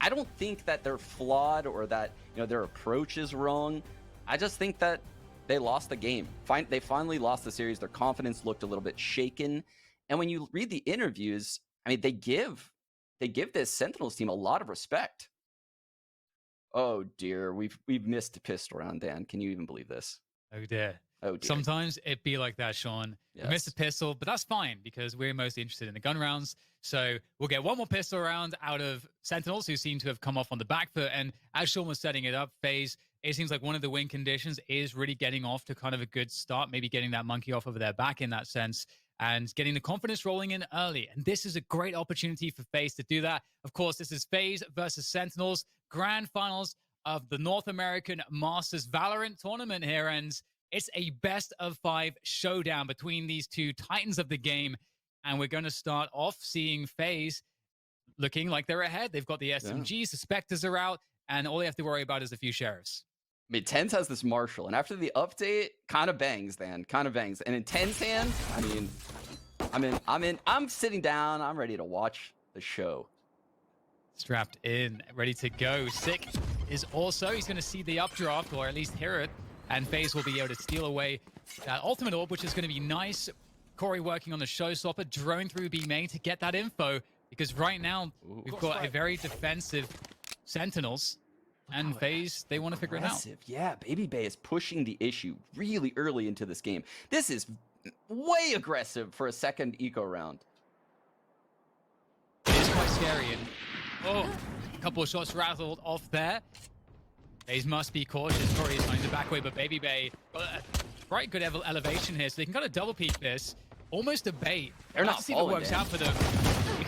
I don't think that they're flawed or that, you know, their approach is wrong. I just think that they lost the game. They finally lost the series. Their confidence looked a little bit shaken. And when you read the interviews, I mean, they give this Sentinels team a lot of respect. Oh dear, we've missed the pistol round, Dan. Can you even believe this? Oh dear. Oh dear. Sometimes it be like that, Sean. Yes. We missed the pistol, but that's fine because we're mostly interested in the gun rounds. So we'll get one more pistol round out of Sentinels, who seem to have come off on the back foot. And as Sean was setting it up, FaZe, it seems like one of the win conditions is really getting off to kind of a good start, maybe getting that monkey off of their back in that sense and getting the confidence rolling in early. And this is a great opportunity for FaZe to do that. Of course, this is FaZe versus Sentinels, grand finals of the North American Masters Valorant tournament here. And it's a best-of-5 showdown between these two titans of the game. And we're going to start off seeing FaZe looking like they're ahead. They've got the SMGs, the Spectres are out, and all they have to worry about is a few Sheriffs. I mean, TenZ has this Marshall, and after the update, kind of bangs, man. Kind of bangs. And in TenZ hands, I mean, I'm sitting down. I'm ready to watch the show. Strapped in, ready to go. Sick is also, he's going to see the updraft, or at least hear it. And FaZe will be able to steal away that ultimate orb, which is going to be nice. Corey working on the showstopper, drone through B main to get that info. Because right now, we've got a very defensive Sentinels. And FaZe, they want to figure it out. Yeah, Baby Bay is pushing the issue really early into this game. This is way aggressive for a second eco round. It is quite scary. And, oh, a couple of shots rattled off there. FaZe must be cautious. Corey is trying to back away, but Baby Bay got a quite good elevation here, so they can kind of double peek this. Almost a bait. They're not see if it works out for them.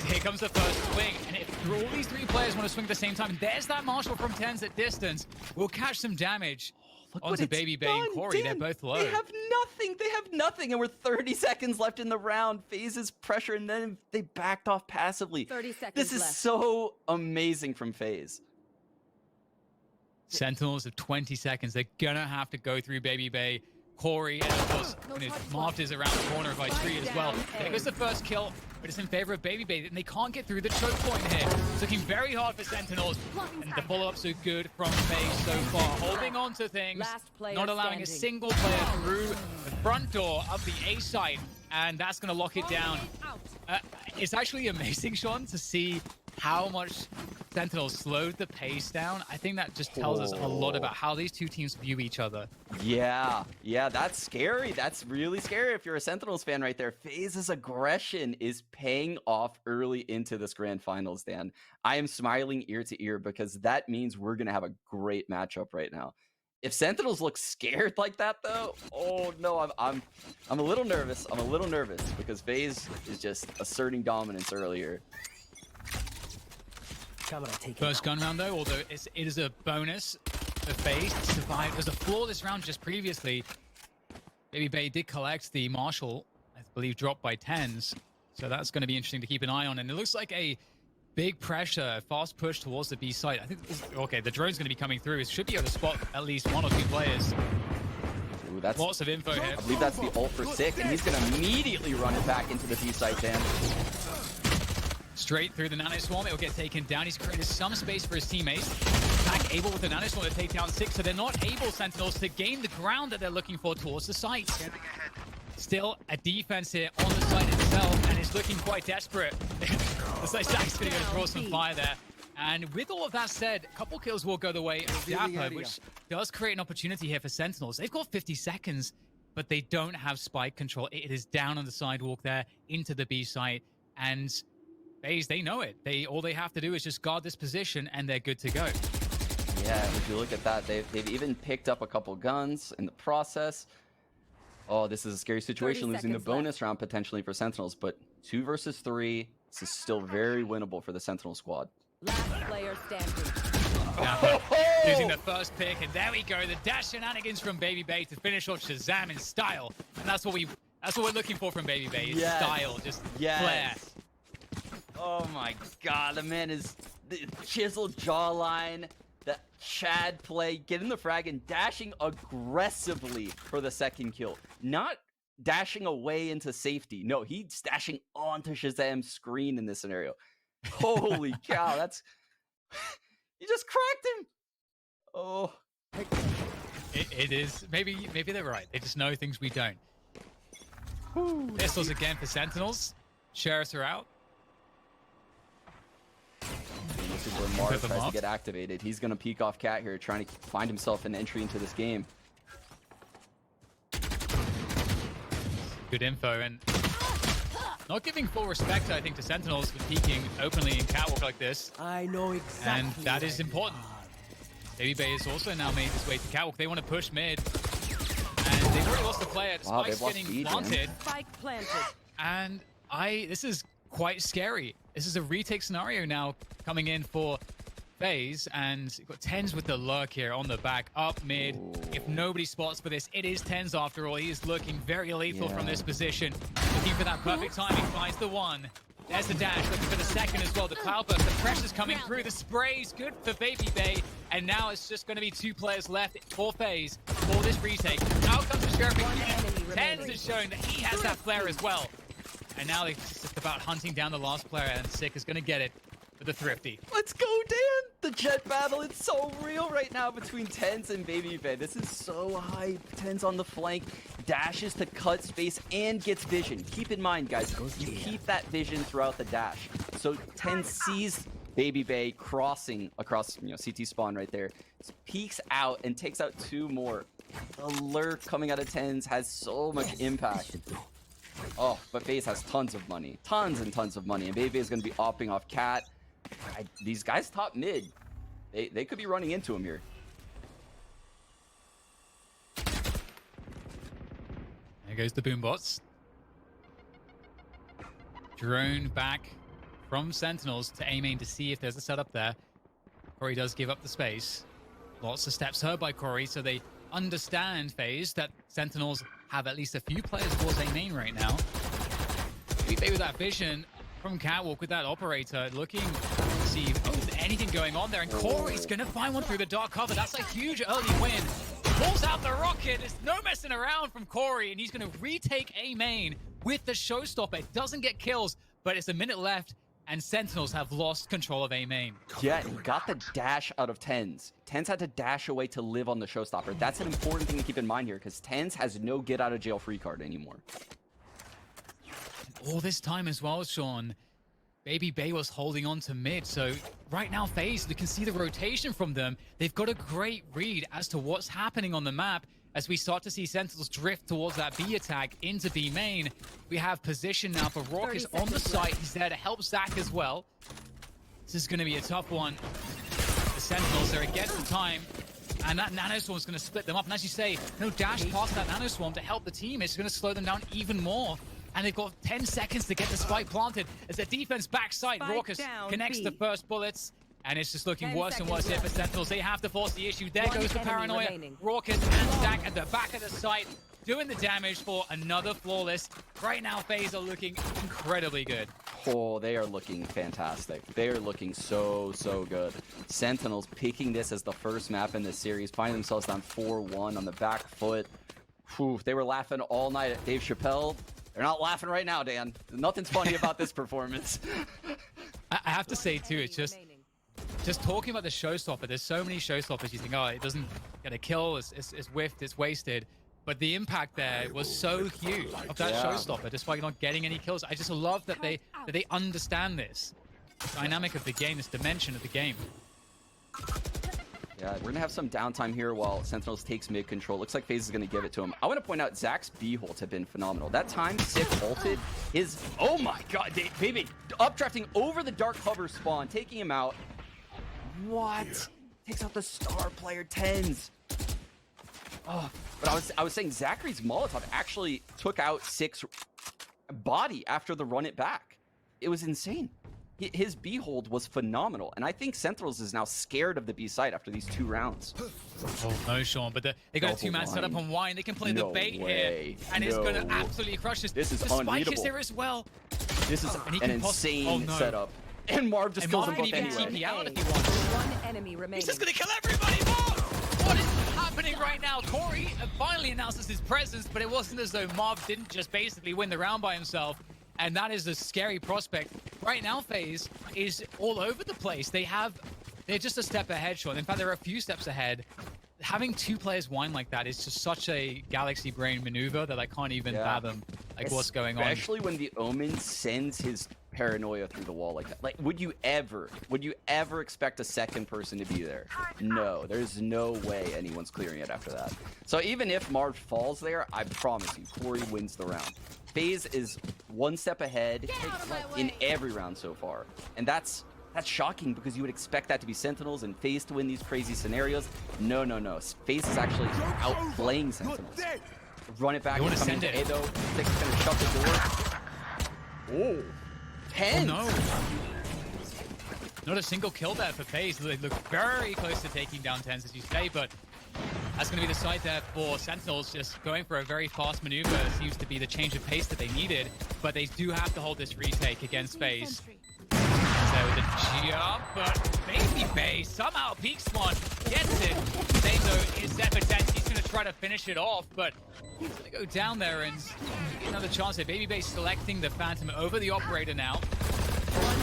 Here comes the first swing, and if all these three players want to swing at the same time, there's that Marshall from TenZ at distance. We'll catch some damage onto Baby Bay and Corey. Dan, they're both low. They have nothing. They have nothing, and we're 30 seconds left in the round. FaZe's pressure, and then they backed off passively. 30 seconds This is left. so amazing from FaZe. Sentinels of 20 seconds. They're gonna have to go through Baby Bay. Corey, and of course, Marved is around the corner by Tree as well. There goes the first kill, but it's in favor of Baby Bay, and they can't get through the choke point here. It's looking very hard for Sentinels, and the follow-ups are good from FaZe so far. Holding on to things, not allowing a single player through the front door of the A site, and that's going to lock it down. It's actually amazing, Sean, to see how much Sentinels slowed the pace down. I think that just tells us a lot about how these two teams view each other. Yeah, that's scary. That's really scary if you're a Sentinels fan right there. FaZe's aggression is paying off early into this grand finals, Dan. I am smiling ear to ear because that means we're going to have a great matchup right now. If Sentinels look scared like that, though, oh no, I'm a little nervous. I'm a little nervous because FaZe is just asserting dominance earlier. First gun round, though, although it is a bonus for FaZe to survive. There's a flawless round just previously. Baby Bay did collect the Marshall, I believe, dropped by TenZ. So that's going to be interesting to keep an eye on. And it looks like a big pressure, fast push towards the B site. I think, okay, the drone's going to be coming through. It should be able to spot at least one or two players. Ooh, that's lots of info here. I believe that's the ult for Sick, and he's going to immediately run it back into the B site, Dan. Straight through the Nano Swarm, it will get taken down. He's created some space for his teammates. Back able with the Nano Swarm to take down Sick, so they're not able, Sentinels, to gain the ground that they're looking for towards the site. Still a defense here on the site itself, and it's looking quite desperate. The Zach's going to draw some fire there. And with all of that said, a couple kills will go the way of Dapper, which does create an opportunity here for Sentinels. They've got 50 seconds, but they don't have spike control. It is down on the sidewalk there into the B site, and FaZe, they know it. All they have to do is just guard this position, and they're good to go. Yeah, if you look at that, they've even picked up a couple guns in the process. Oh, this is a scary situation, losing the bonus round potentially for Sentinels, but 2 versus 3, this is still very winnable for the Sentinel squad. Last player standing. Losing the first pick, and there we go. The dash shenanigans from Baby Bay to finish off Shazam in style, and that's what we're looking for from Baby Bay. Is style, just flair. Oh my God, the man is the chiseled jawline, the Chad play, getting the frag and dashing aggressively for the second kill. Not dashing away into safety. No, he's dashing onto Shazam's screen in this scenario. Holy cow, just cracked him. Oh. It is. Maybe they're right. They just know things we don't. Pistols again for Sentinels. Sheriffs are out. Super Mars tries to get activated. He's going to peek off Cat here, trying to find himself an entry into this game. Good info, and not giving full respect, I think, to Sentinels for peeking openly in Catwalk like this. I know exactly. And that is important. Baby Bay has also now made his way to Catwalk. They want to push mid. And they've already lost the player. Wow, Spike's getting planted. Spike planted. And this is quite scary. This is a retake scenario now coming in for FaZe, and you've got TenZ with the lurk here on the back, up mid. Ooh. If nobody spots for this, it is TenZ after all. He is looking very lethal from this position. Looking for that perfect timing, finds the one. There's the dash, looking for the second as well. The cloudburst, the pressure's coming through. The spray's good for Baby Bay. And now it's just going to be 2 players left for FaZe for this retake. Out comes the Sheriff. TenZ is showing that he has that flare as well. And now it's just about hunting down the last player, and Sick is going to get it for the Thrifty. Let's go, Dan! The jet battle, it's so real right now between TenZ and Baby Bay. This is so hype. TenZ on the flank, dashes to cut space, and gets vision. Keep in mind, guys, you keep that vision throughout the dash. So TenZ sees Baby Bay crossing across, CT spawn right there. Peeks out and takes out 2 more. The lurk coming out of TenZ has so much impact. Oh, but FaZe has tons of money. Tons and tons of money. And Baby Bay is going to be opting off Cat. These guys top mid. They could be running into him here. There goes the boombots. Drone back from Sentinels to A main to see if there's a setup there. Corey does give up the space. Lots of steps heard by Corey, so they understand FaZe that Sentinels have at least a few players towards A main right now. Baby with that vision from Catwalk with that operator looking to see if there's anything going on there, and Corey's gonna find one through the dark cover. That's a huge early win. Pulls out the rocket. There's no messing around from Corey, and he's gonna retake A main with the showstopper. It doesn't get kills, but it's a minute left, and Sentinels have lost control of A main. Yeah, he got the dash out of TenZ. TenZ had to dash away to live on the showstopper. That's an important thing to keep in mind here, because TenZ has no get out of jail free card anymore. All this time as well, Sean, Baby Bay was holding on to mid. So right now, FaZe, you can see the rotation from them. They've got a great read as to what's happening on the map. As we start to see Sentinels drift towards that B attack into B main, we have position now for Raucus on the site. He's there to help Zach as well. This is going to be a tough one. The Sentinels are against the time, and that Nanoswarm is going to split them up. And as you say, no dash past that Nanoswarm to help the team. It's going to slow them down even more. And they've got 10 seconds to get the spike planted as the defense backside. Raucus connects the first bullets. And it's just looking worse and worse here for Sentinels. They have to force the issue. There goes the paranoia. Raucus and Zach at the back of the site doing the damage for another flawless. Right now, FaZe are looking incredibly good. Oh, they are looking fantastic. They are looking so, so good. Sentinels picking this as the first map in this series, finding themselves down 4-1 on the back foot. Whew, they were laughing all night at Dave Chappelle. They're not laughing right now, Dan. Nothing's funny about this performance. I have to say, too, it's just talking about the showstopper. There's so many showstoppers. You think, oh, it doesn't get a kill. It's whiffed. It's wasted. But the impact there was so huge of that showstopper, despite not getting any kills. I just love that they understand this dynamic of the game, this dimension of the game. Yeah, we're going to have some downtime here while Sentinels takes mid control. Looks like FaZe is going to give it to him. I want to point out Zach's B-holds have been phenomenal. That time Sick ulted his... Oh my god, Baby updrafting over the dark cover spawn, taking him out. What? Takes out the star player TenZ. Oh, but I was saying Zachary's Molotov actually took out Sick's body after the run it back. It was insane. His B-hold was phenomenal, and I think Sentinels is now scared of the B site after these 2 rounds. Oh no, Sean, but they got a 2-man setup on Wine. They can play the bait here, and it's going to absolutely crush this. This is the unbeatable. Spike is there as well. This is an insane setup. And Marv just kills them both anyway. TP out if he wants. One enemy remaining. He's just going to kill everybody. Marv! What is happening right now? Corey finally announces his presence, but it wasn't as though Marv didn't just basically win the round by himself. And that is a scary prospect. Right now, FaZe is all over the place. They have they're just a step ahead, Sean. In fact, they're a few steps ahead. Having two players whine like that is just such a galaxy brain maneuver that I can't even fathom like what's going on. Especially when the Omen sends his paranoia through the wall like that. Like, would you ever expect a second person to be there? No, there's no way anyone's clearing it after that. So even if Marv falls there, I promise you, Corey wins the round. FaZe is one step ahead in every round so far, and that's shocking because you would expect that to be Sentinels and FaZe to win these crazy scenarios. No. FaZe is actually outplaying Sentinels. Run it back. You want to send it? Edo. Six is gonna shut the door. Oh, 10. Oh, no. Not a single kill there for FaZe. They look very close to taking down TENS, as you say, but that's going to be the side there for Sentinels, just going for a very fast maneuver. Seems to be the change of pace that they needed, but they do have to hold this retake against FaZe. So the jump, but Baby somehow peaks one, gets it. Same though is set for TENS. He's going to try to finish it off, but he's going to go down there and get another chance here. Baby selecting the Phantom over the Operator now.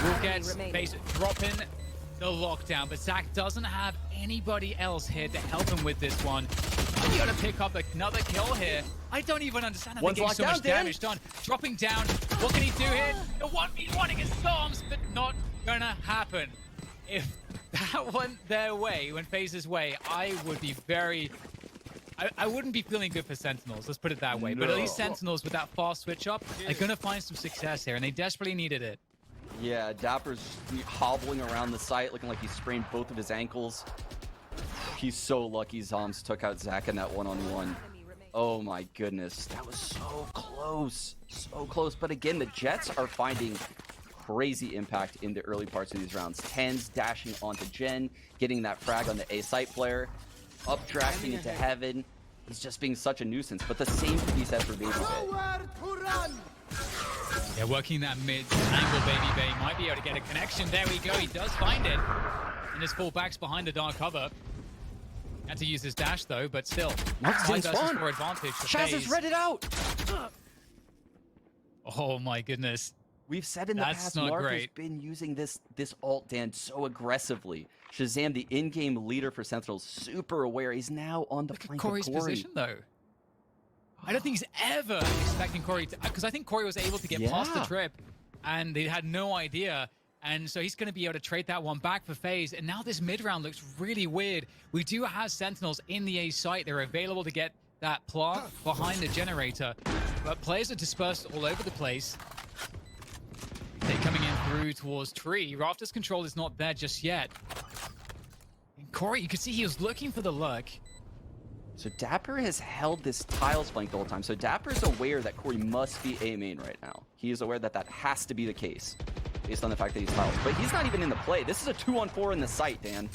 Will get FaZe dropping the lockdown, but Zach doesn't have anybody else here to help him with this one. You got to pick up another kill here. I don't even understand how they're getting so much damage done. Dropping down. What can he do here? The 1v1 against Storms, but not gonna happen. If that went their way, went FaZe's way, I would be very... I wouldn't be feeling good for Sentinels, let's put it that way. No. But at least Sentinels with that fast switch up are gonna find some success here, and they desperately needed it. Yeah, Dapper's hobbling around the site, looking like he sprained both of his ankles. He's so lucky Zoms took out Zach in that one-on-one. Oh my goodness, that was so close. So close. But again, the Jets are finding crazy impact in the early parts of these rounds. TENS dashing onto Jen, getting that frag on the A site player, updrafting into heaven. He's just being such a nuisance. But the same can be said for Baby Bay. Yeah, working that mid angle, Baby Bay might be able to get a connection. There we go, he does find it. And his fullback's behind the dark cover. Had to use his dash though, but still. Knocks in spawn. For advantage for Shaz FaZe. has read it out. Oh my goodness. We've said in the past, Mark has been using this ult, Dan, so aggressively. Shazam, the in-game leader for Sentinels, super aware. He's now on the flank of Corey's Corey. Position though. I don't think he's ever expecting Corey to, because I think Corey was able to get past the trip and they had no idea. And so he's going to be able to trade that one back for FaZe. And now this mid-round looks really weird. We do have Sentinels in the A site. They're available to get that plant behind the generator. But players are dispersed all over the place. They're coming in through towards Tree. Rafter's control is not there just yet. And Corey, you could see he was looking for the luck. So Dapper has held this tiles flank the whole time. So Dapper's aware that Corey must be A main right now. He is aware that that has to be the case, based on the fact that he's tiles. But he's not even in the play. This is a 2-on-4 in the site, Dan.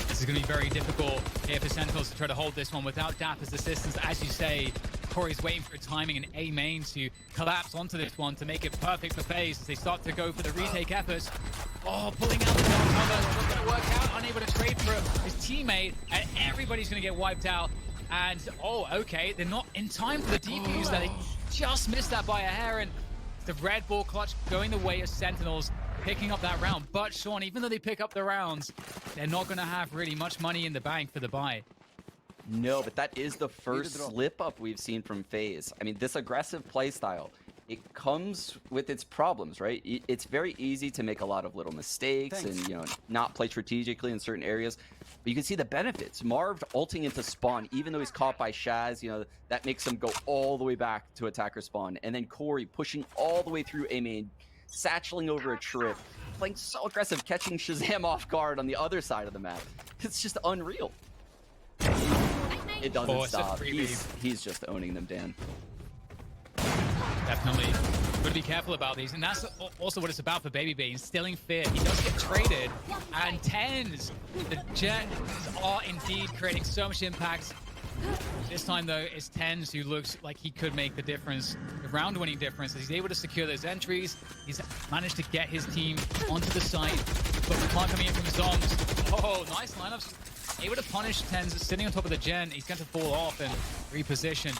This is going to be very difficult here for Sentinels to try to hold this one without Dapper's assistance. As you say, Corey's waiting for timing and A main to collapse onto this one to make it perfect for FaZe as they start to go for the retake efforts. Oh, pulling out the dark cover. Not going to work out. Unable to trade for his teammate, and everybody's going to get wiped out. And, oh, okay, they're not in time for the defuse. They just missed that by a hair, and the red ball clutch going the way of Sentinels, picking up that round. But, Sean, even though they pick up the rounds, they're not going to have really much money in the bank for the buy. No, but that is the first slip-up we've seen from FaZe. I mean, this aggressive play style, it comes with its problems, right? It's very easy to make a lot of little mistakes and, you know, not play strategically in certain areas. But you can see the benefits. Marv ulting into spawn, even though he's caught by Shaz, you know, that makes him go all the way back to attacker spawn. And then Corey pushing all the way through A main, satcheling over a trip, playing so aggressive, catching Shazam off guard on the other side of the map. It's just unreal. It doesn't stop. He's just owning them, Dan. Definitely. Got to be careful about these. And that's also what it's about for Baby Bay, instilling fear. He does get traded. And TENS, the Jets are indeed creating so much impact. This time, though, it's TENS who looks like he could make the difference, the round-winning difference. He's able to secure those entries. He's managed to get his team onto the site. But the plant coming in from Zoms. Oh, nice lineups. Able to punish TENS sitting on top of the gen. He's going to fall off and reposition.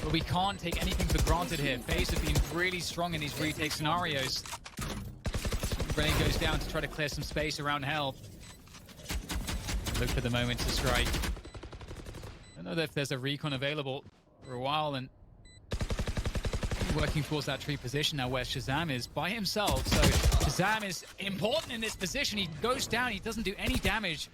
But we can't take anything for granted here. FaZe have been really strong in these retake scenarios. Grenade goes down to try to clear some space around Hell. Look for the moment to strike. I don't know if there's a recon available for a while, and working towards that tree position now where Shazam is by himself. So Shazam is important in this position. He goes down, he doesn't do any damage.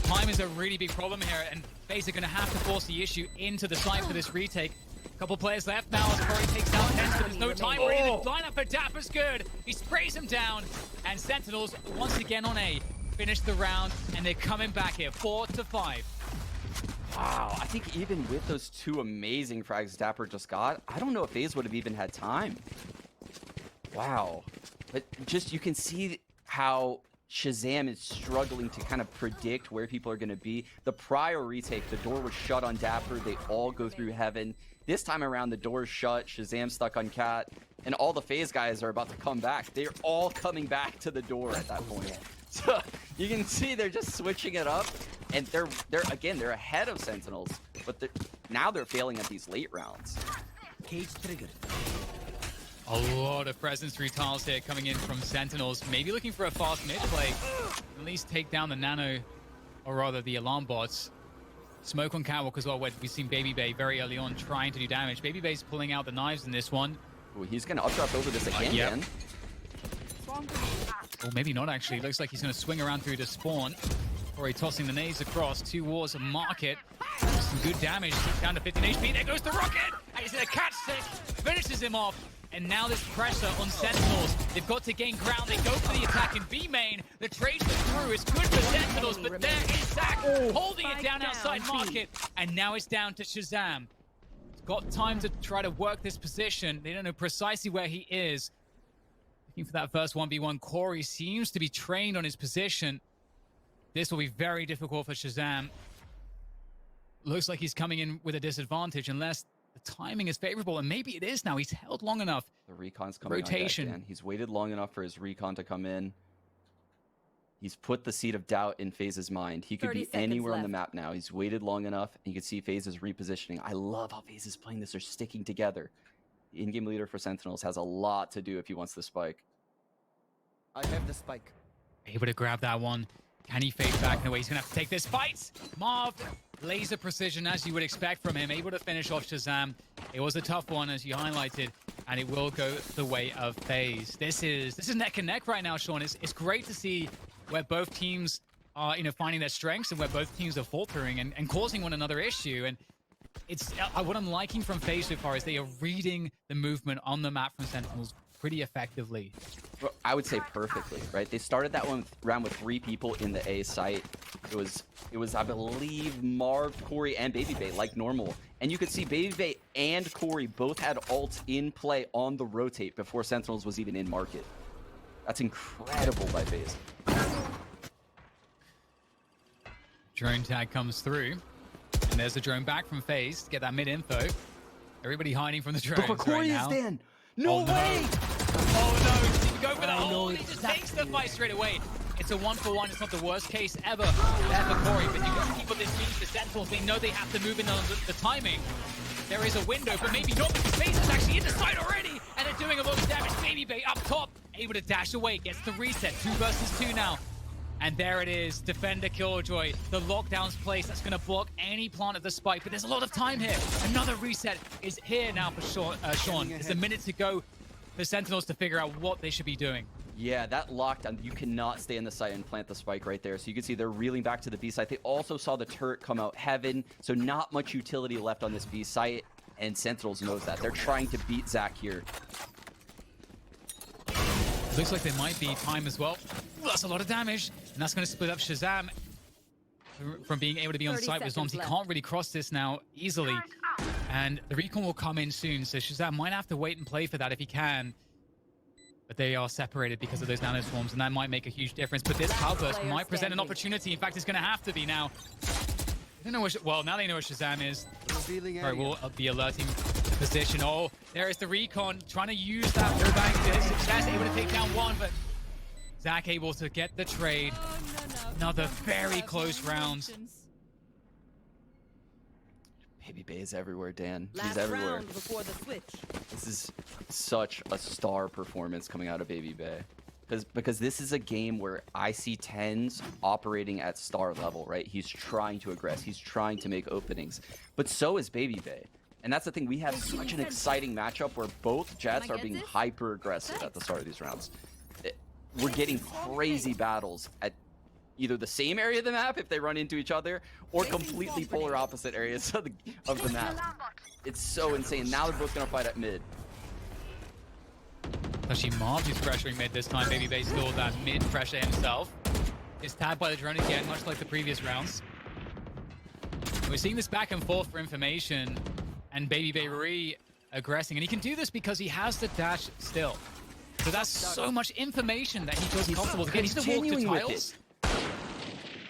Time is a really big problem here, and FaZe are going to have to force the issue into the site for this retake. Couple players left now as Corey takes out Hens, but there's no time for him. The lineup for Dapper's good. He sprays him down, and Sentinels once again on A. Finish the round, and they're coming back here, 4-5. Wow, I think even with those two amazing frags Dapper just got, I don't know if FaZe would have even had time. Wow. But just, you can see how Shazam is struggling to kind of predict where people are going to be. The prior retake, the door was shut on Dapper. They all go through heaven. This time around, the door's shut. Shazam's stuck on Cat. And all the FaZe guys are about to come back. They're all coming back to the door at that point. So you can see they're just switching it up. And they're ahead of Sentinels. But now they're failing at these late rounds. Cage triggered. A lot of presence through tiles here coming in from Sentinels. Maybe looking for a fast mid play. At least take down the nano, or rather the alarm bots. Smoke on Catwalk as well, where we've seen Baby Bay very early on trying to do damage. Baby Bay's pulling out the knives in this one. Ooh, he's going to updraft over this again, Dan. Well, maybe not actually. Looks like he's going to swing around through to spawn. Corey tossing the nades across. Two walls of market. Some good damage. Down to 15 HP. There goes the rocket. And he's going to catch six. Finishes him off. And now this pressure on Sentinels. They've got to gain ground. They go for the attack in B main. The trade through is good for Sentinels, but there is Zach holding it down outside market. And now it's down to Shazam. He's got time to try to work this position. They don't know precisely where he is. Looking for that first 1v1. Corey seems to be trained on his position. This will be very difficult for Shazam. Looks like he's coming in with a disadvantage unless the timing is favorable, and maybe it is now. He's held long enough. The recon's coming Rotation. on deck, Dan. He's waited long enough for his recon to come in. He's put the seed of doubt in FaZe's mind. He could be anywhere on the map now. He's waited long enough, and you can see FaZe is repositioning. I love how FaZe is playing this. They're sticking together. The in-game leader for Sentinels has a lot to do if he wants the spike. I have the spike. Able to grab that one. Can he fade back in a way? He's going to have to take this fight. Marv, laser precision as you would expect from him. Able to finish off Shazam. It was a tough one as you highlighted, and it will go the way of FaZe. This is neck and neck right now, Sean. It's great to see where both teams are, finding their strengths and where both teams are faltering and causing one another issue. And it's what I'm liking from FaZe so far is they are reading the movement on the map from Sentinels pretty effectively. Well, I would say perfectly, right? They started that round with 3 people in the A site. It was I believe Marv, Corey, and Baby Bay like normal. And you could see Baby Bay and Corey both had ults in play on the rotate before Sentinels was even in market. That's incredible by FaZe. Drone tag comes through. And there's the drone back from FaZe to get that mid info. Everybody hiding from the drones But Corey right now. is Dan. No way! Oh no, he didn't go for that. Oh, he just takes the fight straight away. It's a 1-for-1. It's not the worst case ever for Corey, but you got to keep what this means for Sentinels. They know they have to move in on the timing. There is a window, but maybe not, because FaZe is actually in the side already, and they're doing a lot of damage. Baby Bay up top, able to dash away, gets the reset. 2 versus 2 now. And there it is, Defender Killjoy. The lockdown's place that's going to block any plant of the spike, but there's a lot of time here. Another reset is here now for Sean. There's a minute to go for Sentinels to figure out what they should be doing. Yeah, that lockdown, you cannot stay in the site and plant the spike right there. So you can see they're reeling back to the B site. They also saw the turret come out heaven, so not much utility left on this B site, and Sentinels knows that. They're trying to beat Zach here. Looks like there might be time as well. Ooh, that's a lot of damage, and that's going to split up Shazam from being able to be on site with Zombs. He can't really cross this now easily, and the recon will come in soon, so Shazam might have to wait and play for that if he can. But they are separated because of those nanoswarms, and that might make a huge difference. But this cloudburst might present an opportunity. In fact, it's going to have to be now. I don't know well, now they know where Shazam is. Sorry, we'll be alerting the position. Oh, there is the recon trying to use that wallbang to success, able to take down one, but Zach able to get the trade. Another very close round. Baby Bay is everywhere, Dan. He's everywhere. Before the switch. This is such a star performance coming out of Baby Bay. because this is a game where I see Tens operating at star level, right? He's trying to aggress, he's trying to make openings, but so is Baby Bay. And that's the thing, we have such an exciting matchup where both Jets are being hyper aggressive at the start of these rounds. We're getting crazy battles at either the same area of the map if they run into each other, or completely polar opposite areas of the map. It's so insane. Now they're both gonna fight at mid. Actually, Marv is pressuring mid this time. Baby Bay still that mid pressure himself. Is tagged by the drone again, much like the previous rounds. We're seeing this back and forth for information, and Baby Bay re-aggressing. And he can do this because he has the dash still. So that's so much information that he feels comfortable to get. He's going to walk to tiles.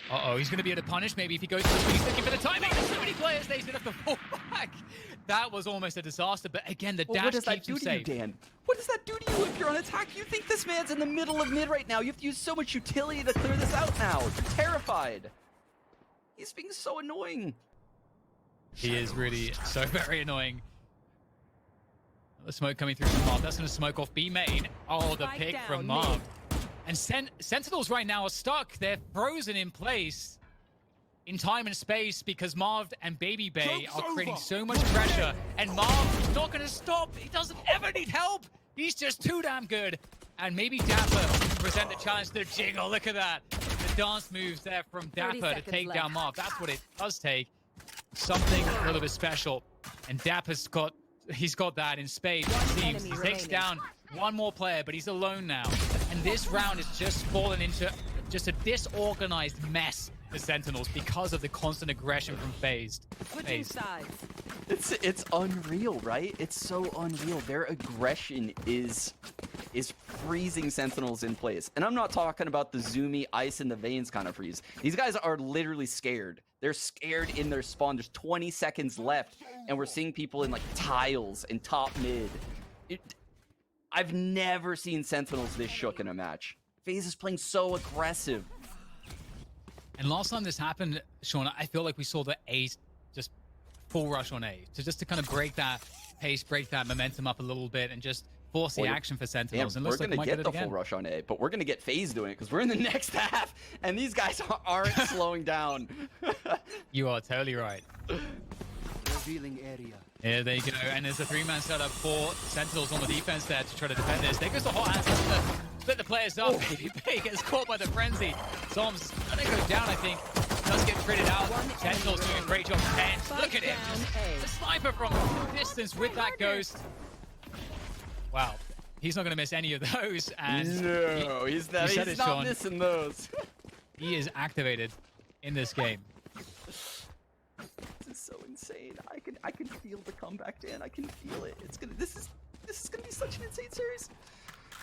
Uh-oh, he's going to be able to punish maybe if he goes for this. He's looking for the timing. There's so many players that he's going to have to fall back. That was almost a disaster. But again, the dash keeps him safe. Dan? What does that do to you if you're on attack? You think this man's in the middle of mid right now. You have to use so much utility to clear this out now. You're terrified. He's being so annoying. He is really so very annoying. The smoke coming through from Marv. That's going to smoke off B main. Oh, the pick from Marv. And Sentinels right now are stuck. They're frozen in place in time and space because Marv and Baby Bay are creating so much pressure. And Marv is not going to stop. He doesn't ever need help. He's just too damn good. And maybe Dapper can present the challenge to the jiggle. Look at that. The dance moves there from Dapper to take down Marv. That's what it does take. Something a little bit special. And Dapper's got... He's got that in spades, it seems. He takes down one more player, but he's alone now. And this round has just fallen into just a disorganized mess for Sentinels because of the constant aggression from FAZE. It's unreal, right? It's so unreal. Their aggression is freezing Sentinels in place. And I'm not talking about the zoomy ice in the veins kind of freeze. These guys are literally scared. They're scared in their spawn. There's 20 seconds left, and we're seeing people in like tiles and top mid. I've never seen Sentinels this shook in a match. FaZe is playing so aggressive. And last time this happened, Sean, I feel like we saw the A just full rush on A. So just to kind of break that pace, break that momentum up a little bit, and just force the action for Sentinels. Yeah, and we're going to get the full rush on A, but we're going to get FaZe doing it because we're in the next half, and these guys aren't slowing down. You are totally right. Revealing area. Yeah, there you go. And there's a three-man setup for Sentinels on the defense there to try to defend this. There goes the hot hands. Split the players up. Baby Bay gets caught by the frenzy. Zom's going to go down, I think. Does get critted out. Sentinels doing a great job. And look at him. Just a sniper from distance with that ghost. Wow. He's not going to miss any of those. And no, he's not Sean, missing those. He is activated in this game. This is so insane. I can feel the comeback, Dan. I can feel it. This is gonna be such an insane series.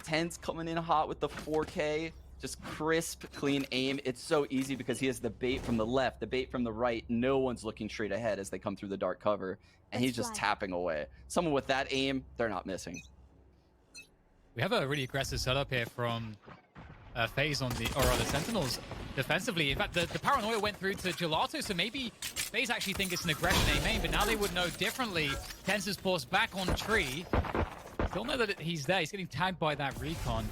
Ten's coming in hot with the 4K. Just crisp, clean aim. It's so easy because he has the bait from the left, the bait from the right. No one's looking straight ahead as they come through the dark cover. And he's just tapping away. Someone with that aim, they're not missing. We have a really aggressive setup here from FaZe on the, or rather Sentinels defensively. In fact, the paranoia went through to Gelato, so maybe FaZe actually think it's an aggression A main, but now they would know differently. Tensor's forced back on tree. Still know that he's there. He's getting tagged by that recon.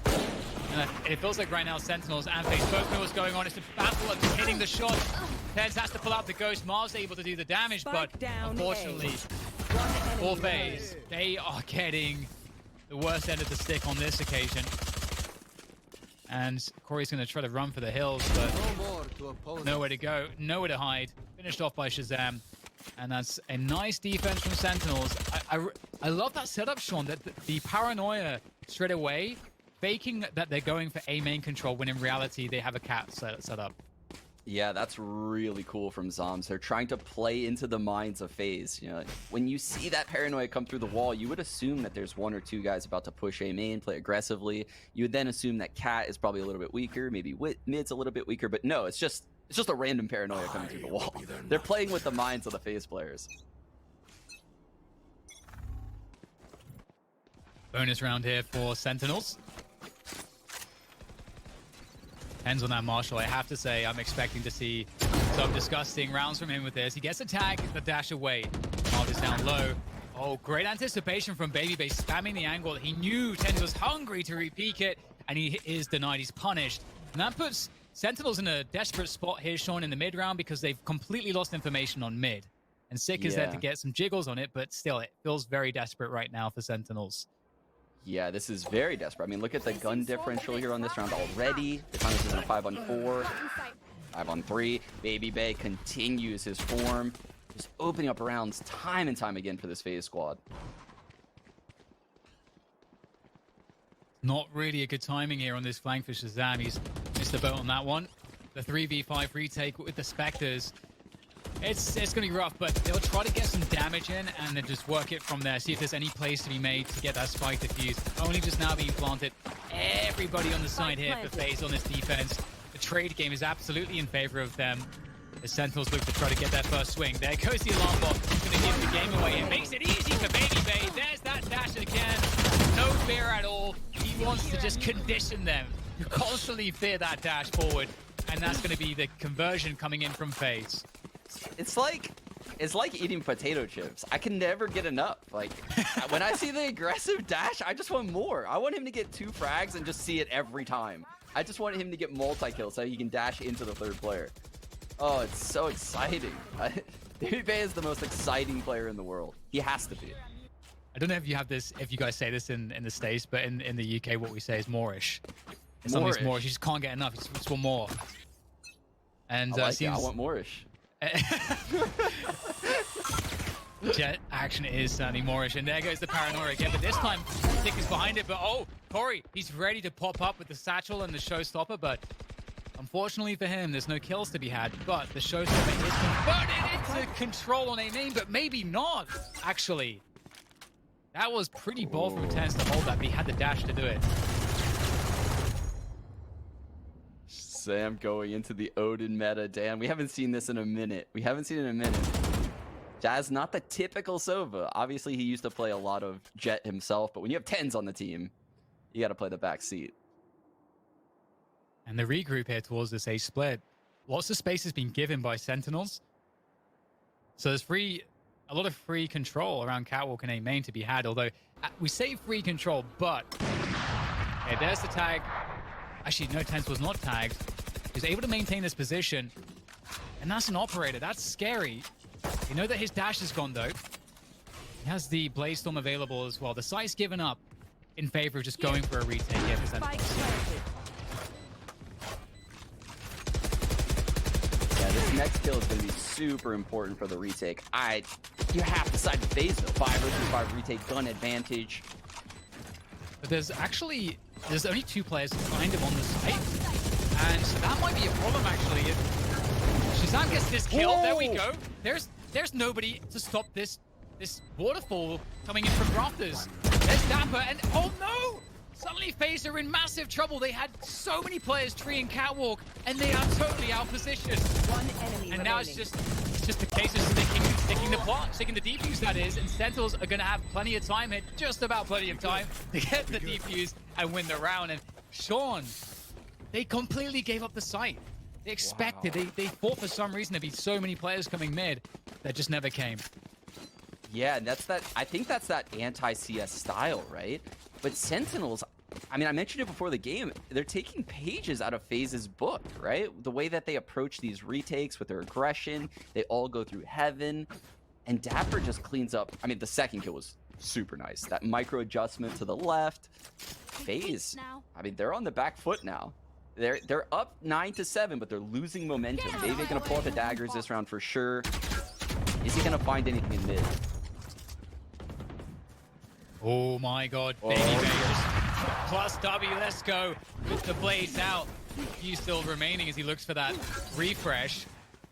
And it feels like right now Sentinels and FaZe both know what's going on. It's a battle of hitting the shot. Tens has to pull out the ghost. Marv's able to do the damage, but unfortunately for FaZe, they are getting the worst end of the stick on this occasion. And Corey's going to try to run for the hills, but nowhere to go, nowhere to hide. Finished off by Shazam. And that's a nice defense from Sentinels. I love that setup, Sean, that the paranoia straight away, faking that they're going for A main control when in reality they have a cat set up. Yeah, that's really cool from Zoms. They're trying to play into the minds of FaZe. You know, when you see that paranoia come through the wall, you would assume that there's one or two guys about to push A main, play aggressively. You would then assume that Cat is probably a little bit weaker, maybe Mid's a little bit weaker, but no, it's just a random paranoia coming through the wall. They're playing with the minds of the FaZe players. Bonus round here for Sentinels. Depends on that Marshall. I have to say, I'm expecting to see some disgusting rounds from him with this. He gets a tag, the dash away. Marv is down low. Oh, great anticipation from Baby Bay, spamming the angle. He knew Tens was hungry to re-peek it, and he is denied. He's punished. And that puts Sentinels in a desperate spot here, Sean, in the mid round, because they've completely lost information on mid. And Sick is there to get some jiggles on it, but still, it feels very desperate right now for Sentinels. Yeah, this is very desperate. I mean, look at the gun differential here on this round already. The time is in a 5-on-4, 5-on-3. Baby Bay continues his form, just opening up rounds time and time again for this FaZe squad. Not really a good timing here on this flank for Shazam. He's missed the boat on that one. The 3v5 retake with the Spectres. It's going to be rough, but they'll try to get some damage in and then just work it from there. See if there's any place to be made to get that spike defused. Only just now being planted. Everybody on the side here for FaZe on this defense. The trade game is absolutely in favor of them. The Sentinels look to try to get their first swing. There goes the alarm bot. He's going to give the game away. It makes it easy for Baby Bay. There's that dash again. No fear at all. He wants to just condition them. You constantly fear that dash forward. And that's going to be the conversion coming in from FaZe. It's like eating potato chips. I can never get enough. Like, when I see the aggressive dash, I just want more. I want him to get 2 frags and just see it every time. I just want him to get multi-kills so he can dash into the 3rd player. Oh, it's so exciting. Baby Bay is the most exciting player in the world. He has to be. I don't know if you have this, if you guys say this in the States, but in the UK, what we say is moreish. It's something's moreish. You just can't get enough. You just want more. And I want moreish. Jet action is certainly moreish, and there goes the paranoia again, but this time Sick is behind it. But oh, Corey, he's ready to pop up with the satchel and the showstopper, but unfortunately for him, there's no kills to be had. But the showstopper is converted into control on a main, but maybe not, actually. That was pretty bold from Tense to hold that, but he had the dash to do it. Sam going into the Odin meta. Dan, we haven't seen this in a minute. Jazz, not the typical Sova. Obviously, he used to play a lot of Jet himself, but when you have 10s on the team, you got to play the back seat. And the regroup here towards this A split. Lots of space has been given by Sentinels. So there's a lot of free control around Catwalk and A main to be had, although we say free control, but okay, there's the tag. Actually, no, Tense was not tagged. He was able to maintain this position. And that's an operator. That's scary. You know that his dash is gone, though. He has the Blaze Storm available as well. The site's given up in favor of just going for a retake here for Sentinels. Yeah, this next kill is going to be super important for the retake. You have to side with FaZe, though. 5 versus 5 retake, gun advantage. But there's only 2 players kind of on the site, and that might be a problem actually. If Shazam gets this kill, there we go. There's nobody to stop this waterfall coming in from rafters. There's Dapper, and oh no! Suddenly FaZe are in massive trouble. They had so many players treeing Catwalk, and they are totally out positioned. One enemy and now it's just a case of sticking the plot, sticking the defuse, that is, and Sentinels are going to have plenty of time here, just about plenty of time to get the defuse and win the round. And Sean, they completely gave up the site. They expected, they thought for some reason there'd be so many players coming mid that just never came. Yeah, and I think that's that anti-CS style, right? But Sentinels, I mean, I mentioned it before the game, they're taking pages out of FaZe's book, right? The way that they approach these retakes with their aggression, they all go through heaven, and Dapper just cleans up. I mean, the second kill was super nice. That micro adjustment to the left. FaZe, I mean, they're on the back foot now. They're up 9-7, but they're losing momentum. Maybe they're gonna pull out the daggers this round for sure. Is he gonna find anything in mid? Oh my god, Baby Bay just plus W, let's go with the blades out. He's still remaining as he looks for that refresh.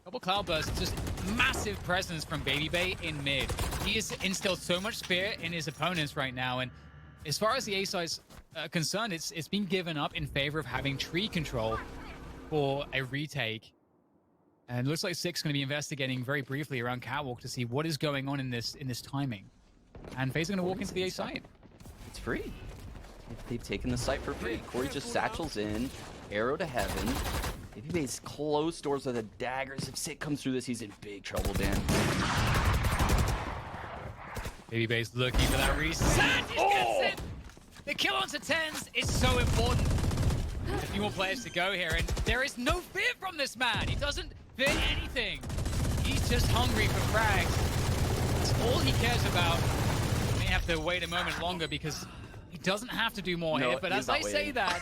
Couple cloudbursts, just massive presence from Baby Bay in mid. He has instilled so much fear in his opponents right now, and as far as the A side's concerned, it's been given up in favor of having tree control for a retake. And it looks like Sick's going to be investigating very briefly around Catwalk to see what is going on in this timing. And FaZe are going to walk into the A site. It's free. They've taken the site for free. Corey just satchels in, arrow to heaven. Baby Bay's closed doors with the daggers. If Sick comes through this, he's in big trouble, Dan. Baby Bay's looking for that reset. He gets it. The kill onto 10s is so important. A few more players to go here, and there is no fear from this man. He doesn't fear anything. He's just hungry for frags. It's all he cares about. He may have to wait a moment longer because he doesn't have to do more here. But as I say that,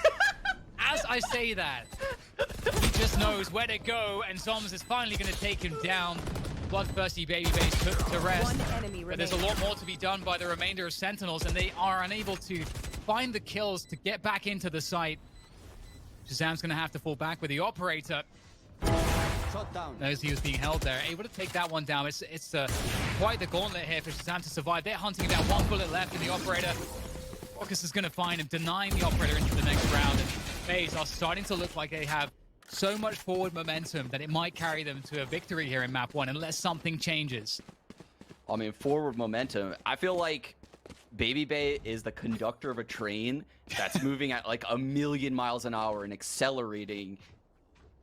he just knows where to go, and Zoms is finally going to take him down. Bloodthirsty Baby Base put to rest. But there's a lot more to be done by the remainder of Sentinels, and they are unable to find the kills to get back into the site. Shazam's going to have to fall back with the operator. Shot down. Knows he was being held there. Able to take that one down. It's quite the gauntlet here for Shazam to survive. They're hunting that one bullet left, and the operator, Focus is going to find him, denying the operator into the next round. And FaZe are starting to look like they have so much forward momentum that it might carry them to a victory here in map 1 unless something changes. I mean, forward momentum. I feel like Baby Bay is the conductor of a train that's moving at like 1,000,000 miles an hour and accelerating.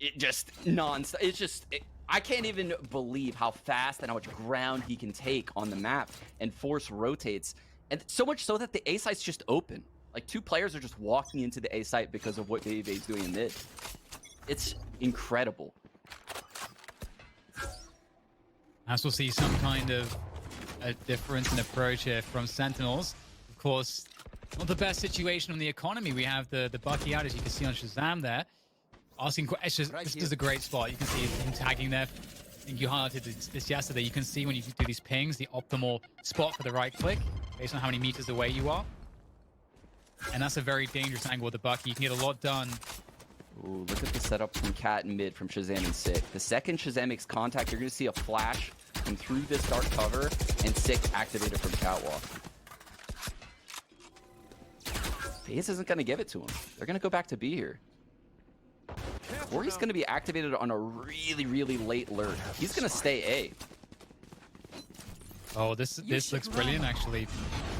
It just non-stop. It's just, I can't even believe how fast and how much ground he can take on the map, and force rotates. And so much so that the A site's just open. Like 2 players are just walking into the A site because of what Baby Bay's doing in mid. It's incredible. As we'll see some kind of a difference in approach here from Sentinels. Of course, not the best situation on the economy. We have the Bucky out, as you can see on Shazam there. Asking, this is a great spot. You can see him tagging there. I think you highlighted this yesterday. You can see when you do these pings, the optimal spot for the right click, based on how many meters away you are. And that's a very dangerous angle with the Bucky. You can get a lot done. Ooh, look at the setup from Cat and mid from Shazam and Sick. The second Shazam makes contact, you're going to see a flash come through this dark cover, and Sick activated from Catwalk. FaZe isn't going to give it to him. They're going to go back to B here. Or he's going to be activated on a really, really late lurk. He's going to stay A. Oh, this looks brilliant, actually.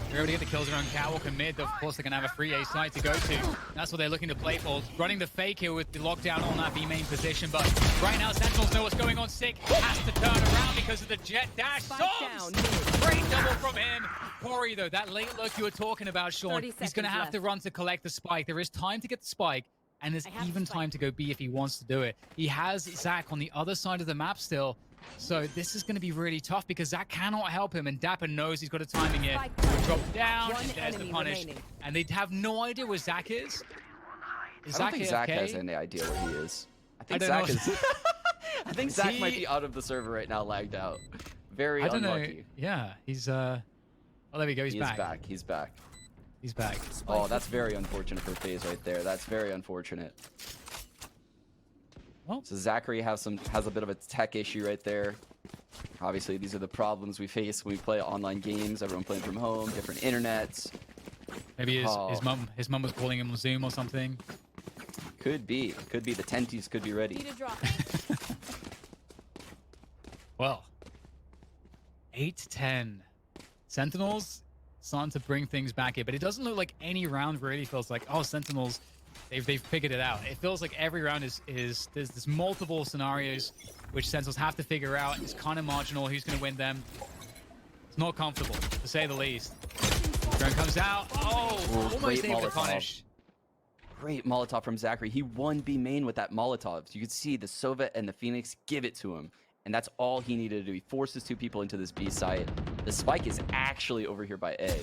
They're able to get the kills around Catwalk and mid. Of course, they're going to have a free A site to go to. That's what they're looking to play for. Running the fake here with the lockdown on that B main position. But right now, Sentinels know what's going on. Sick has to turn around because of the jet dash. Great double from him. Corey, though, that late look you were talking about, Sean, he's going to have to run to collect the spike. There is time to get the spike, and there's even time to go B if he wants to do it. He has Zach on the other side of the map still. So this is going to be really tough because Zach cannot help him, and Dapper knows he's got a timing here. Drop down, and there's the punish. And they have no idea where Zach is. I don't think Zach has any idea where he is. I think Zach is... I think Zach might be out of the server right now, lagged out. Very unlucky. Know. Yeah, he's... Oh, there we go, he's back. He's back. He's back. Oh, that's very unfortunate for FaZe right there. That's very unfortunate. Well, so Zachary has a bit of a tech issue right there. Obviously, these are the problems we face when we play online games. Everyone playing from home, different internets. Maybe his mum was calling him on Zoom or something. Could be. Could be. The tenties could be ready. Well, 8-10. Sentinels starting to bring things back here, but it doesn't look like any round really feels like, oh, Sentinels, they've figured it out. It feels like every round there's multiple scenarios which Sentinels have to figure out. It's kind of marginal who's going to win them. It's not comfortable, to say the least. Drone comes out. Oh, almost able to punish. Great Molotov from Zachary. He won B main with that Molotov. You could see the Sova and the Phoenix give it to him. And that's all he needed to do. He forces 2 people into this B site. The spike is actually over here by A.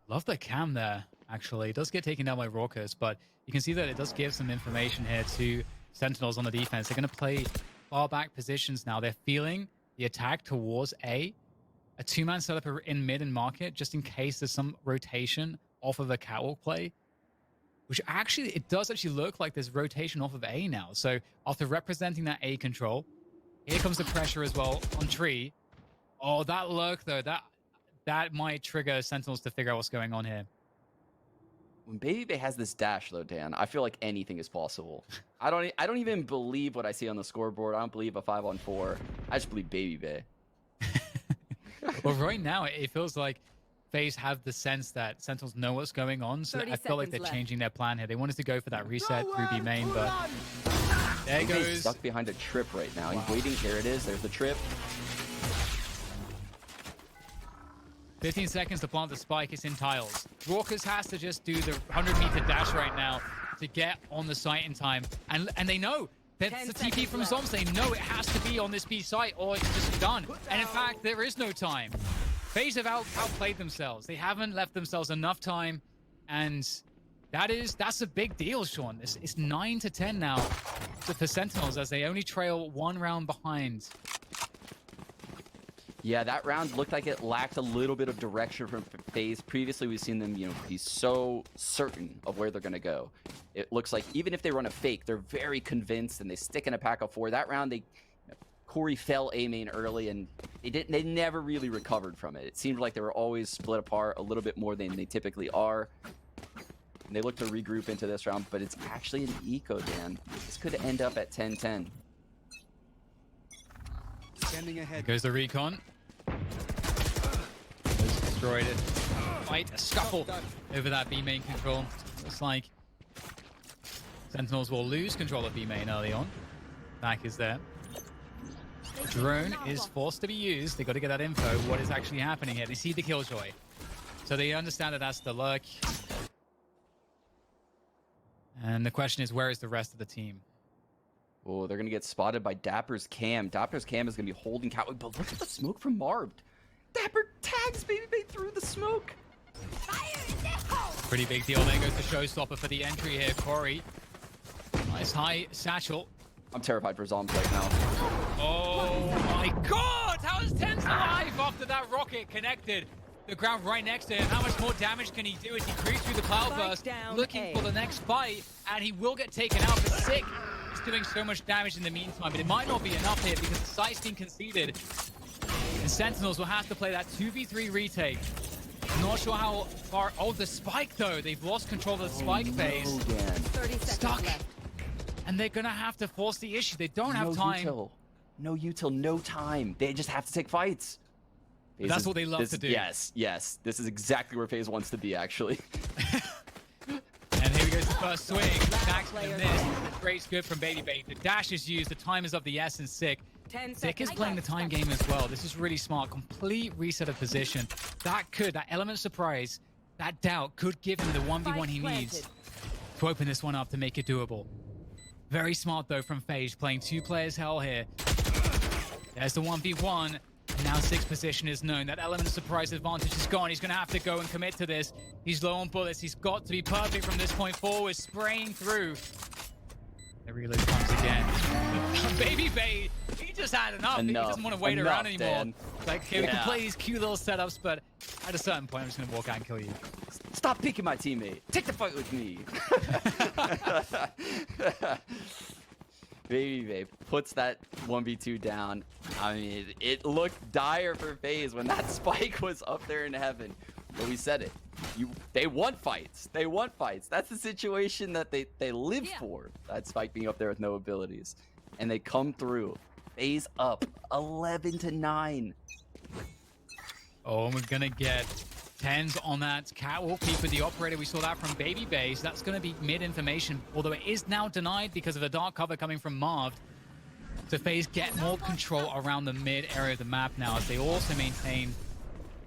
Love the cam there, actually. It does get taken down by Raucous, but you can see that it does give some information here to Sentinels on the defense. They're going to play far back positions now. They're feeling the attack towards A. A 2-man setup in mid and market, just in case there's some rotation off of a Catwalk play. Which actually, it does actually look like there's rotation off of A now. So after representing that A control, here comes the pressure as well on Tree. Oh, that look, though, that might trigger Sentinels to figure out what's going on here. When Baby Bay has this dash, though, Dan, I feel like anything is possible. I don't even believe what I see on the scoreboard. I don't believe a 5-on-4. I just believe Baby Bay. Well, right now, it feels like FaZe have the sense that Sentinels know what's going on, so I feel like they're changing their plan here. They wanted to go for that reset through B main, but there it goes. He's stuck behind a trip right now. He's waiting. Here it is. There's the trip. 15 seconds to plant the spike. It's in tiles. Raucus has to just do the 100-meter dash right now to get on the site in time. And they know that's the TP from Zombs. They know it has to be on this B site or it's just done. And in fact, there is no time. FaZe have outplayed themselves. They haven't left themselves enough time. And that's a big deal, Sean. It's 9-10 now for Sentinels as they only trail 1 round behind. Yeah, that round looked like it lacked a little bit of direction from FaZe. Previously, we've seen them, be so certain of where they're going to go. It looks like even if they run a fake, they're very convinced and they stick in a pack of 4. That round, Corey fell A main early and they never really recovered from it. It seemed like they were always split apart a little bit more than they typically are. And they look to regroup into this round, but it's actually an eco, Dan. This could end up at 10-10. Standing ahead. Here goes the recon. Has destroyed it. Fight, a scuffle over that B main control. Looks like Sentinels will lose control of B main early on. Back is there. Drone is forced to be used. They got to get that info. What is actually happening here? They see the killjoy, so they understand that that's the lurk. And the question is, where is the rest of the team? Oh, they're going to get spotted by Dapper's Cam. Dapper's Cam is going to be holding Catwood, but look at the smoke from Marved. Dapper tags Baby Bay through the smoke. Pretty big deal. There goes the showstopper for the entry here, Corey. Nice high satchel. I'm terrified for Zombs right now. Oh my god! How is Tens alive after that rocket connected? The ground right next to him. How much more damage can he do as he creeps through the cloudburst, looking for the next fight, and he will get taken out. But Sick is doing so much damage in the meantime, but it might not be enough here because the site's been conceded. And Sentinels will have to play that 2v3 retake. Not sure how far... Oh, the spike, though. They've lost control of the spike phase. 30 seconds Stuck. left. And they're going to have to force the issue. They don't have time. No util, no time. They just have to take fights. But that's what they love to do. Yes. This is exactly where FaZe wants to be, actually. And here goes the first swing. Dax with this. Great good from Baby Bay. The dash is used. The time is of the essence. Sick. Sick is playing the time game as well. This is really smart. Complete reset of position. That element of surprise, that doubt could give him the 1v1 he needs to open this one up to make it doable. Very smart, though, from FaZe, playing 2 players hell here. There's the 1v1. Now Sick's position is known. That element of surprise advantage is gone. He's going to have to go and commit to this. He's low on bullets. He's got to be perfect from this point forward, spraying through. The reload comes again. Baby Bay, he just had enough. He doesn't want to wait around anymore. Dan. Like, okay, we can play these cute little setups, but at a certain point, I'm just going to walk out and kill you. Stop picking my teammate. Take the fight with me. Baby Bay puts that 1v2 down. I mean, it looked dire for FaZe when that spike was up there in heaven. But we said it. They want fights. They want fights. That's the situation that they live for. That spike being up there with no abilities. And they come through. FaZe up 11-9. Oh, and we're going to get Tens on that catwalk peek with the operator. We saw that from Baby Bay. So that's going to be mid information. Although it is now denied because of the dark cover coming from Marved. So FaZe get more control around the mid area of the map now as they also maintain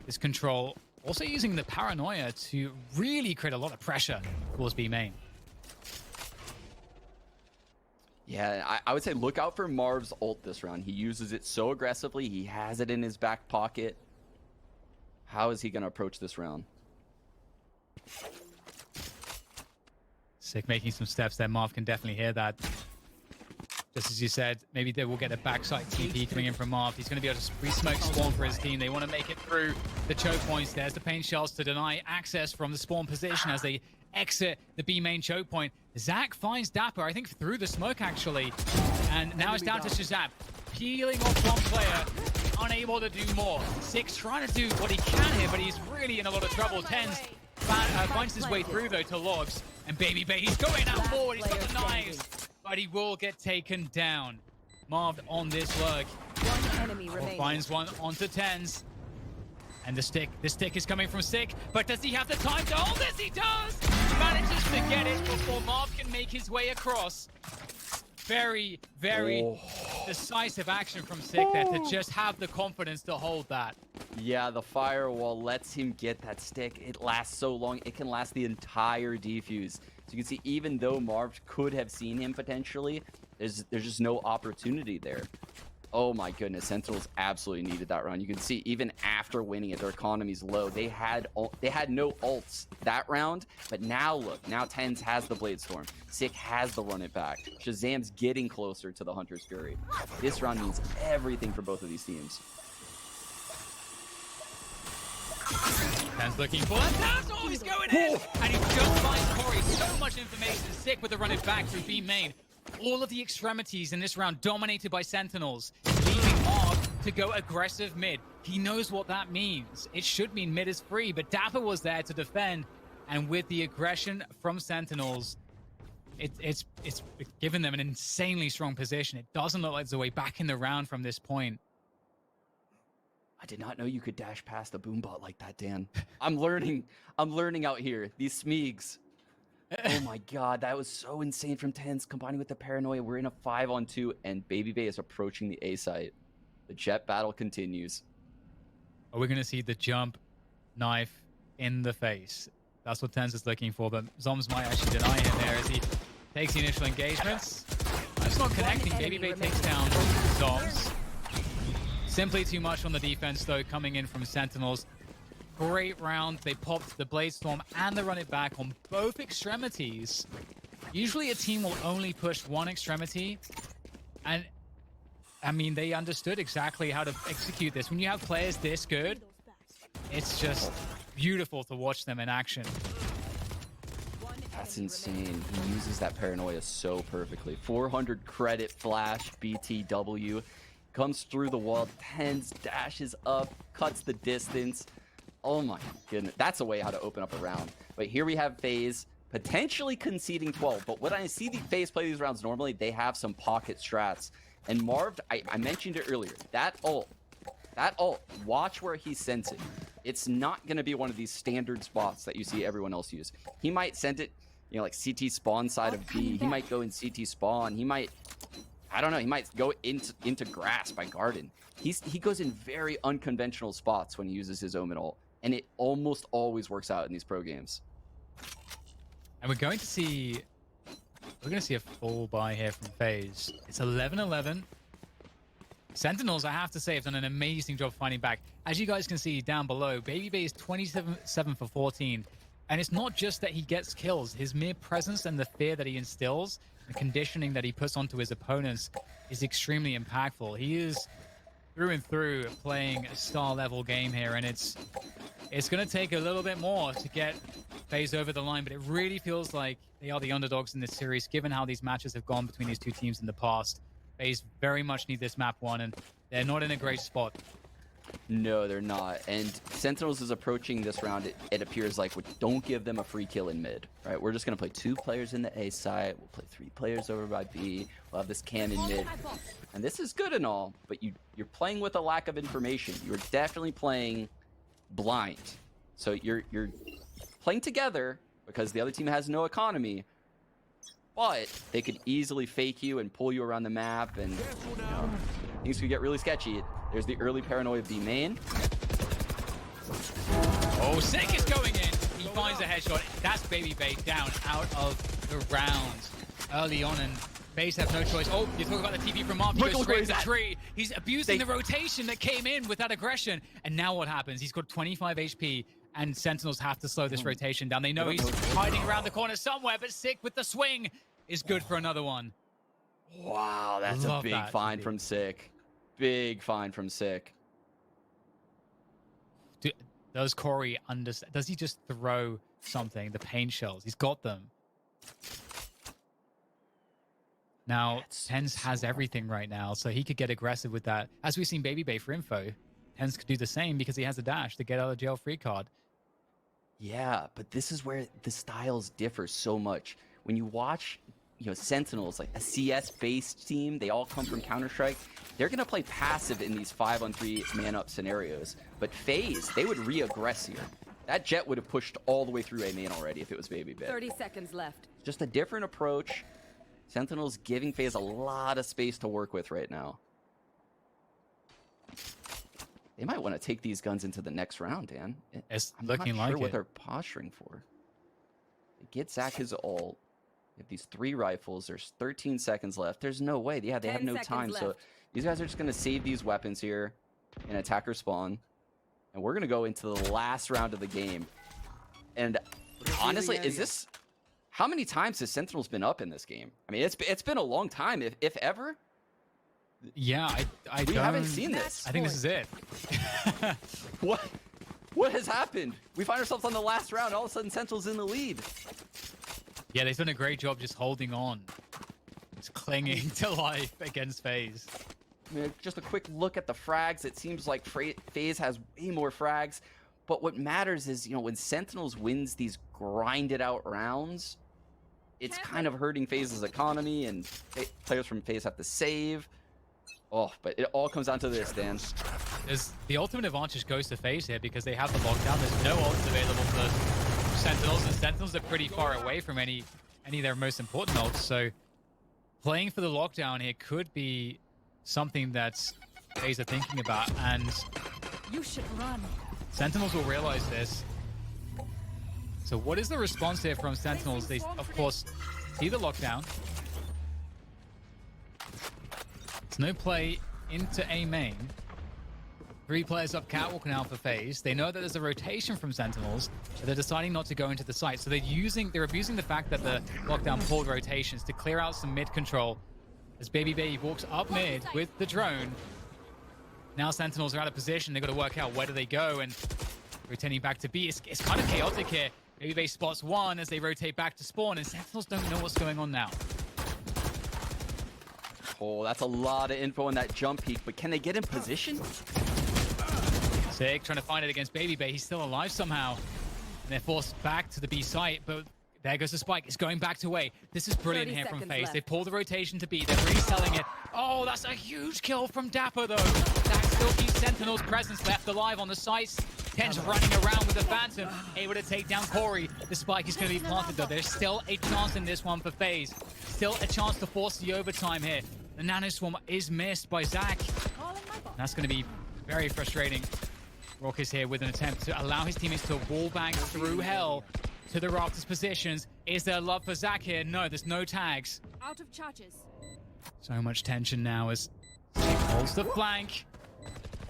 this control. Also using the paranoia to really create a lot of pressure towards B main. Yeah, I would say look out for Marv's ult this round. He uses it so aggressively. He has it in his back pocket. How is he going to approach this round? Sick making some steps there. Marv can definitely hear that. Just as you said, maybe they will get a backside TP coming in from Marv. He's going to be able to re-smoke spawn for his team. They want to make it through the choke points. There's the paint shells to deny access from the spawn position as they exit the B main choke point. Zach finds Dapper, I think through the smoke actually. And now it's down to Shazam. Peeling off one player, unable to do more. Six trying to do what he can here, but he's really in a lot of trouble. Tens finds his way through though to Logs. And Baby Bay, he's going out forward. He's got the knives. But he will get taken down. Marved on this lurk. One enemy remaining. Finds one onto Tens. And the stick is coming from Sick. But does he have the time to hold this? He does! Manages to get it before Marv can make his way across. Very, very decisive action from Sick there to just have the confidence to hold that. Yeah, the firewall lets him get that stick. It lasts so long. It can last the entire defuse. So you can see, even though Marv could have seen him potentially, there's just no opportunity there. Oh my goodness, Sentinels absolutely needed that round. You can see even after winning it, their economy's low. They had no ults that round, but now look, now TenZ has the Blade Storm. Sick has the run it back. Shazam's getting closer to the Hunter's Fury. This round means everything for both of these teams. TenZ looking for that. That's all he's going in! And he just finds Corey. So much information. Sick with the run it back through B main. All of the extremities in this round dominated by Sentinels, leaving Marv to go aggressive mid. He knows what that means. It should mean mid is free, but Dapper was there to defend. And with the aggression from Sentinels, it's given them an insanely strong position. It doesn't look like there's a way back in the round from this point. I did not know you could dash past a boombot like that, Dan. I'm learning out here. These Smeegs. Oh my god, that was so insane from TenZ, combining with the paranoia. We're in a 5-on-2, and Baby Bay is approaching the A site. The jet battle continues. Are we going to see the jump knife in the face? That's what TenZ is looking for, but Zoms might actually deny him there as he takes the initial engagements. That's not connecting. Baby Bay takes down Zoms. Simply too much on the defense, though, coming in from Sentinels. Great round. They popped the Blade Storm and the run it back on both extremities. Usually a team will only push one extremity. And, I mean, they understood exactly how to execute this. When you have players this good, it's just beautiful to watch them in action. That's insane. He uses that paranoia so perfectly. 400 credit flash, BTW. Comes through the wall. TenZ dashes up, cuts the distance. Oh my goodness. That's a way how to open up a round. But here we have FaZe potentially conceding 12. But when I see the FaZe play these rounds normally, they have some pocket strats. And Marv, I mentioned it earlier. That ult, watch where he sends it. It's not going to be one of these standard spots that you see everyone else use. He might send it, you know, like CT spawn side of B. He might go in CT spawn. He might, I don't know, he might go into grass by garden. He goes in very unconventional spots when he uses his Omen ult. And it almost always works out in these pro games. And we're going to see a full buy here from FaZe. It's 11-11. Sentinels, I have to say, have done an amazing job finding back. As you guys can see down below, Baby Bay is 27 for 14. And it's not just that he gets kills. His mere presence and the fear that he instills, the conditioning that he puts onto his opponents is extremely impactful. He is through and through playing a star level game here, and it's going to take a little bit more to get FaZe over the line, but it really feels like they are the underdogs in this series, given how these matches have gone between these two teams in the past. FaZe very much need this map won, and they're not in a great spot. No, they're not. And Sentinels is approaching this round, it appears like, don't give them a free kill in mid, right? We're just going to play 2 players in the A side. We'll play 3 players over by B. We'll have this cam in mid. And this is good and all, but you're playing with a lack of information. You're definitely playing blind. So you're playing together because the other team has no economy, but they could easily fake you and pull you around the map, and you know, things could get really sketchy. There's the early paranoia B main. Oh, Sick is going in. He finds a headshot. That's Baby Bay down out of the round early on, and FaZe have no choice. Oh, you talk about the TP from Marv. He goes straight to the tree. He's abusing the rotation that came in with that aggression. And now what happens? He's got 25 HP, and Sentinels have to slow this rotation down. They know he's hiding around the corner somewhere, but Sick with the swing is good for another one. Wow, that's a big find from Sick. Big find from Sick. Does Corey understand? Does he just throw something? The pain shells. He's got them. Now, TenZ has everything right now, so he could get aggressive with that. As we've seen Baby Bay for info, TenZ could do the same because he has a dash to get out of jail free card. Yeah, but this is where the styles differ so much. When you watch, you know, Sentinels, like a CS-based team, they all come from Counter-Strike. They're going to play passive in these 5-on-3 man-up scenarios. But FaZe, they would re-aggress here. That jet would have pushed all the way through A main already if it was Baby Bay. 30 seconds left. Just a different approach. Sentinels giving FaZe a lot of space to work with right now. They might want to take these guns into the next round, Dan. It's I'm looking not sure like what it. they're posturing for. They get Zach his ult. They have these 3 rifles. There's 13 seconds left. There's no way. Yeah, they have 10 no seconds time. So left. these guys are just going to save these weapons here and attacker spawn. And we're going to go into the last round of the game. And honestly, is this... How many times has Sentinels been up in this game? I mean, it's been a long time, if ever. Yeah, I We don't... haven't seen this. I think this is it. What has happened? We find ourselves on the last round. All of a sudden, Sentinel's in the lead. Yeah, they've done a great job just holding on. Just clinging to life against FaZe. I mean, just a quick look at the frags. It seems like FaZe has way more frags. But what matters is, when Sentinels wins these grinded out rounds, it's kind of hurting FaZe's economy, and players from FaZe have to save. Oh, but it all comes down to this, Dan. The ultimate advantage goes to FaZe here because they have the lockdown. There's no ults available for Sentinels, and Sentinels are pretty far away from any of their most important ults. So playing for the lockdown here could be something that FaZe are thinking about, and You should run. Sentinels will realize this. So what is the response here from Sentinels? They, of course, see the lockdown. There's no play into A main. 3 players up catwalk now for FaZe. They know that there's a rotation from Sentinels, but they're deciding not to go into the site. So they're abusing the fact that the lockdown pulled rotations to clear out some mid control. As Baby walks up mid with the drone. Now Sentinels are out of position. They've got to work out where do they go, and rotating back to B. It's kind of chaotic here. Baby spots one as they rotate back to spawn, and Sentinels don't know what's going on now. Oh, that's a lot of info in that jump peak, but can they get in position? Sick, trying to find it against Baby. He's still alive somehow. And they're forced back to the B site, but there goes the spike. It's going back to A. This is brilliant 30 here from seconds FaZe. left. They pull the rotation to B. They're reselling it. Oh, that's a huge kill from Dapper, though. That still keeps Sentinel's presence left alive on the sites. Ten's running around with the Phantom, able to take down Corey. The spike is going to be planted, though. There's still a chance in this one for FaZe. Still a chance to force the overtime here. The Nano Swarm is missed by Zach. That's going to be very frustrating. Rock is here with an attempt to allow his teammates to wall bang through hell to the Raptors positions. Is there love for Zach here? No, there's no tags. Out of charges. So much tension now as Zach holds the flank.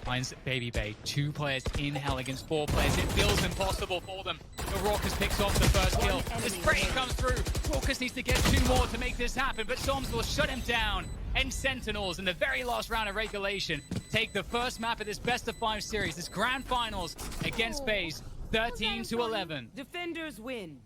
Finds Baby. 2 players in hell against 4 players. It feels impossible for them. The Raucus picks off the first kill. The spray comes through. Raucus needs to get 2 more to make this happen, but Soms will shut him down. And Sentinels in the very last round of regulation take the first map of this best of 5 series, this grand finals against FaZe, 13-11. Defenders win.